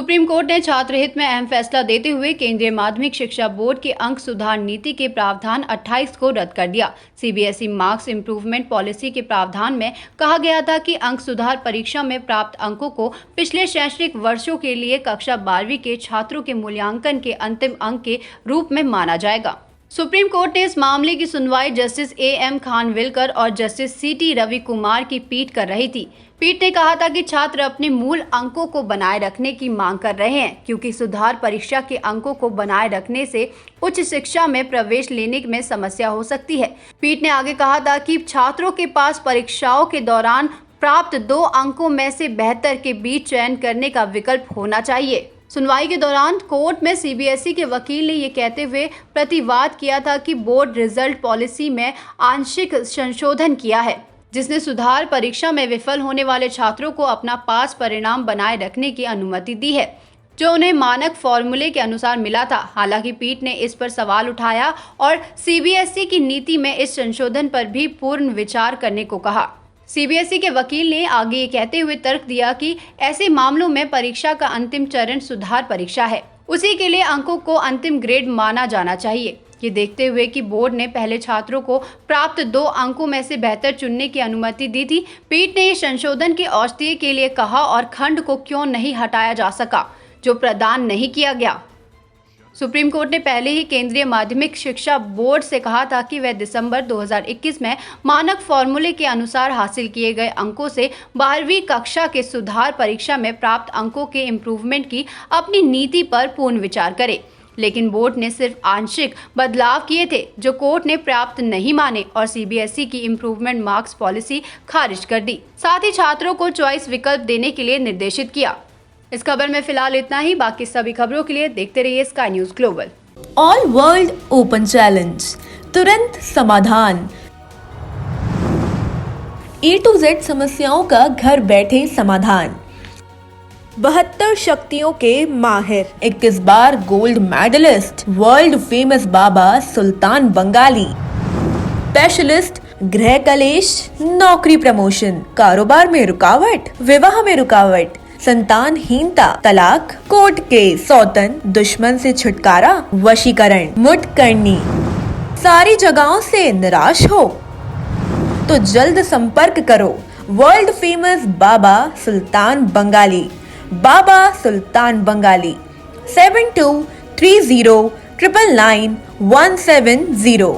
Supreme court ने छात्र हित में अहम फैसला देते हुए केंद्रीय माध्यमिक शिक्षा बोर्ड की अंक सुधार नीति के प्रावधान 28 को रद्द कर दिया। सीबीएसई मार्क्स इंप्रूवमेंट पॉलिसी के प्रावधान में कहा गया था कि अंक सुधार परीक्षा में प्राप्त अंकों को पिछले शैक्षणिक वर्षों के लिए कक्षा 12वीं के छात्रों के मूल्यांकन के अंतिम अंक के रूप में माना जाएगा। सुप्रीम कोर्ट ने इस मामले की सुनवाई जस्टिस एएम खानविलकर और जस्टिस सीटी रवि कुमार की पीठ कर रही थी। पीठ ने कहा था कि छात्र अपने मूल अंकों को बनाए रखने की मांग कर रहे हैं, क्योंकि सुधार परीक्षा के अंकों को बनाए रखने से उच्च शिक्षा में प्रवेश लेने में समस्या हो सकती है। पीठ ने आगे कहा था कि छात्रों के पास परीक्षाओं के दौरान प्राप्त 2 अंकों में से बेहतर के बीच चयन करने का विकल्प होना चाहिए। सुनवाई के दौरान कोर्ट में सीबीएसई के वकील ने ये कहते हुए प्रतिवाद किया था कि बोर्ड रिजल्ट पॉलिसी में आंशिक संशोधन किया है, जिसने सुधार परीक्षा में विफल होने वाले छात्रों को अपना पास परिणाम बनाए रखने की अनुमति दी है, जो उन्हें मानक फॉर्मूले के अनुसार मिला था। हालांकि पीठ ने इस पर सवाल उठाया और सीबीएसई की नीति में इस संशोधन पर भी पूर्ण विचार करने को कहा। सीबीएसई के वकील ने आगे ये कहते हुए तर्क दिया कि ऐसे मामलों में परीक्षा का अंतिम चरण सुधार परीक्षा है, उसी के लिए अंकों को अंतिम ग्रेड माना जाना चाहिए। ये देखते हुए कि बोर्ड ने पहले छात्रों को प्राप्त 2 अंकों में से बेहतर चुनने की अनुमति दी थी, पीठ ने इस संशोधन के औचित्य के लिए कहा और खंड को क्यों नहीं हटाया जा सका जो प्रदान नहीं किया गया। सुप्रीम कोर्ट ने पहले ही केंद्रीय माध्यमिक शिक्षा बोर्ड से कहा था कि वह दिसंबर 2021 में मानक फॉर्मूले के अनुसार हासिल किए गए अंकों से 12वीं कक्षा के सुधार परीक्षा में प्राप्त अंकों के इम्प्रूवमेंट की अपनी नीति पर पूर्ण विचार करे, लेकिन बोर्ड ने सिर्फ आंशिक बदलाव किए थे जो कोर्ट ने प्राप्त नहीं माने और सीबीएसई की इम्प्रूवमेंट मार्क्स पॉलिसी खारिज कर दी। साथ ही छात्रों को चॉइस विकल्प देने के लिए निर्देशित किया। इस खबर में फिलहाल इतना ही। बाकी सभी खबरों के लिए देखते रहिए sky news global. All world open challenge, तुरंत समाधान। A to Z समस्याओं का घर बैठे समाधान। 72 शक्तियों के माहिर, 21 बार गोल्ड मेडलिस्ट, वर्ल्ड फेमस बाबा सुल्तान बंगाली, स्पेशलिस्ट गृह कलेश, नौकरी प्रमोशन, कारोबार में रुकावट, विवाह में रुकावट, संतानहीनता, तलाक, कोर्ट केस, सौतन, दुश्मन से छुटकारा, वशीकरण, मुठ करनी, सारी जगहों से निराश हो तो जल्द संपर्क करो वर्ल्ड फेमस बाबा सुल्तान बंगाली। बाबा सुल्तान बंगाली 7230999170।